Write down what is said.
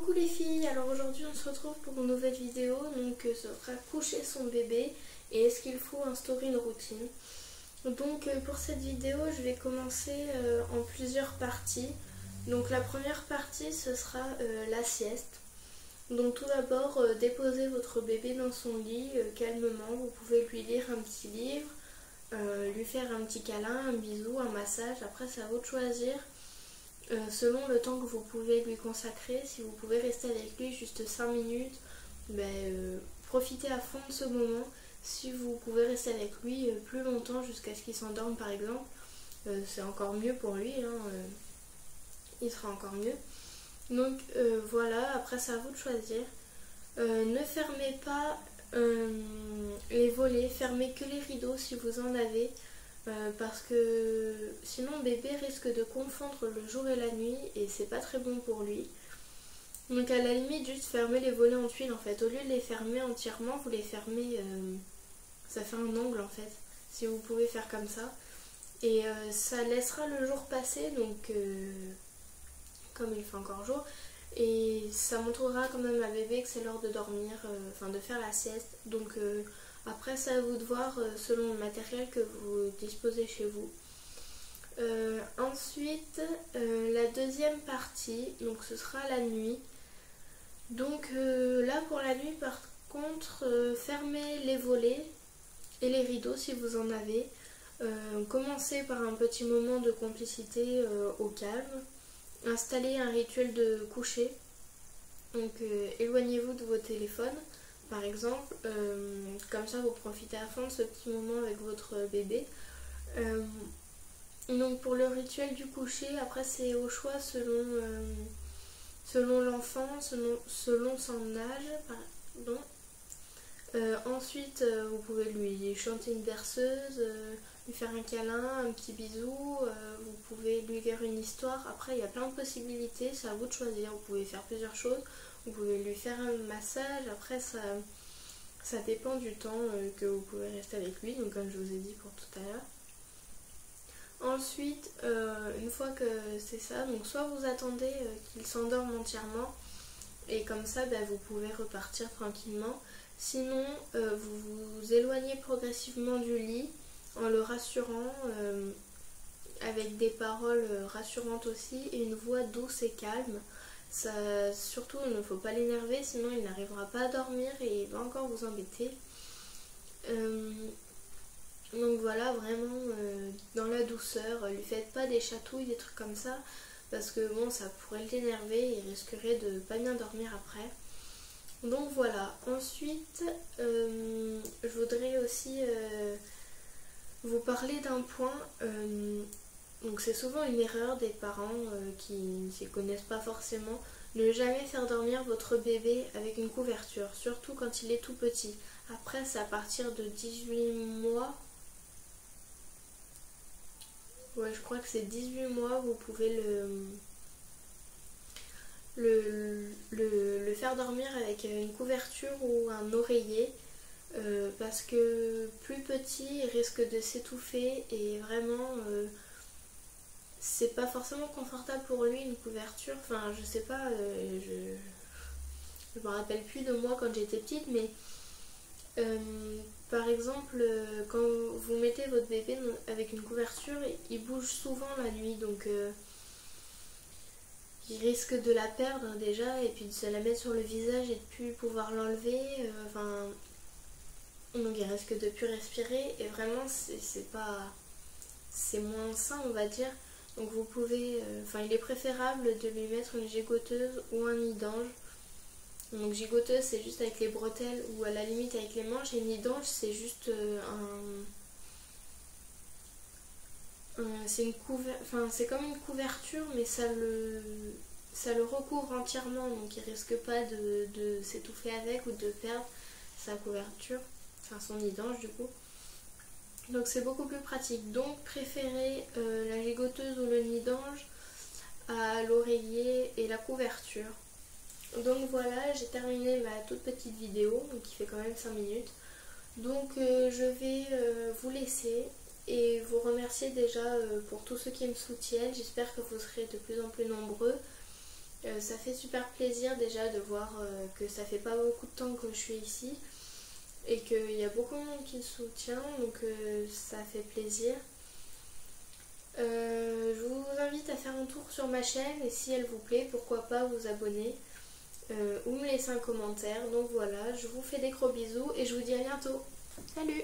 Coucou les filles, alors aujourd'hui on se retrouve pour une nouvelle vidéo, donc ce sera coucher son bébé et est-ce qu'il faut instaurer une routine. Donc pour cette vidéo je vais commencer en plusieurs parties. Donc la première partie ce sera la sieste. Donc tout d'abord déposez votre bébé dans son lit calmement, vous pouvez lui lire un petit livre, lui faire un petit câlin, un bisou, un massage, après c'est à vous de choisir. Selon le temps que vous pouvez lui consacrer, si vous pouvez rester avec lui juste 5 minutes, profitez à fond de ce moment. Si vous pouvez rester avec lui plus longtemps jusqu'à ce qu'il s'endorme par exemple, c'est encore mieux pour lui, il sera encore mieux. Donc voilà, après c'est à vous de choisir. Ne fermez pas les volets, fermez que les rideaux si vous en avez. Parce que sinon bébé risque de confondre le jour et la nuit et c'est pas très bon pour lui. Donc à la limite juste fermez les volets en tuile en fait. Au lieu de les fermer entièrement, vous les fermez, ça fait un angle en fait, si vous pouvez faire comme ça. Et ça laissera le jour passer, donc comme il fait encore jour. Et ça montrera quand même à bébé que c'est l'heure de dormir, de faire la sieste. Donc après c'est à vous de voir selon le matériel que vous disposez chez vous. Ensuite la deuxième partie, donc ce sera la nuit. Donc là pour la nuit par contre fermez les volets et les rideaux si vous en avez. Commencez par un petit moment de complicité au calme. Installez un rituel de coucher. Donc éloignez-vous de vos téléphones par exemple, comme ça vous profitez à fond de ce petit moment avec votre bébé. Donc pour le rituel du coucher, après c'est au choix selon l'enfant, selon son âge, pardon. Ensuite vous pouvez lui chanter une berceuse, lui faire un câlin, un petit bisou, vous pouvez lui lire une histoire. Après il y a plein de possibilités, c'est à vous de choisir, vous pouvez faire plusieurs choses. Vous pouvez lui faire un massage, après ça dépend du temps que vous pouvez rester avec lui, donc comme je vous ai dit pour tout à l'heure. Ensuite, une fois que c'est ça, donc soit vous attendez qu'il s'endorme entièrement, et comme ça vous pouvez repartir tranquillement. Sinon, vous vous éloignez progressivement du lit en le rassurant, avec des paroles rassurantes aussi, et une voix douce et calme. Ça, surtout il ne faut pas l'énerver, sinon il n'arrivera pas à dormir et il va encore vous embêter. Donc voilà, vraiment dans la douceur, lui faites pas des chatouilles, des trucs comme ça, parce que bon ça pourrait l'énerver et il risquerait de pas bien dormir après. Donc voilà, ensuite je voudrais aussi vous parler d'un point. Donc c'est souvent une erreur des parents qui ne s'y connaissent pas forcément. Ne jamais faire dormir votre bébé avec une couverture, surtout quand il est tout petit. Après c'est à partir de 18 mois. Ouais, je crois que c'est 18 mois, vous pouvez le faire dormir avec une couverture ou un oreiller. Parce que plus petit, il risque de s'étouffer et vraiment... c'est pas forcément confortable pour lui une couverture, enfin je sais pas, je me rappelle plus de moi quand j'étais petite, mais par exemple quand vous mettez votre bébé avec une couverture, il bouge souvent la nuit, donc il risque de la perdre déjà et puis de se la mettre sur le visage et de plus pouvoir l'enlever, donc il risque de plus respirer et vraiment c'est moins sain on va dire. Donc vous pouvez, il est préférable de lui mettre une gigoteuse ou un nid d'ange. Donc gigoteuse c'est juste avec les bretelles ou à la limite avec les manches, et nid d'ange c'est juste c'est comme une couverture mais ça le recouvre entièrement, donc il risque pas de s'étouffer avec ou de perdre sa couverture, son nid d'ange du coup. Donc c'est beaucoup plus pratique. Donc préférez la gigoteuse ou le nid d'ange à l'oreiller et la couverture. Donc voilà, j'ai terminé ma toute petite vidéo, donc qui fait quand même 5 minutes. Donc je vais vous laisser et vous remercier déjà pour tous ceux qui me soutiennent. J'espère que vous serez de plus en plus nombreux. Ça fait super plaisir déjà de voir que ça fait pas beaucoup de temps que je suis ici et qu'il y a beaucoup de monde qui me soutient, donc ça fait plaisir. Je vous invite à faire un tour sur ma chaîne et si elle vous plaît, pourquoi pas vous abonner ou me laisser un commentaire. Donc voilà, je vous fais des gros bisous et je vous dis à bientôt. Salut!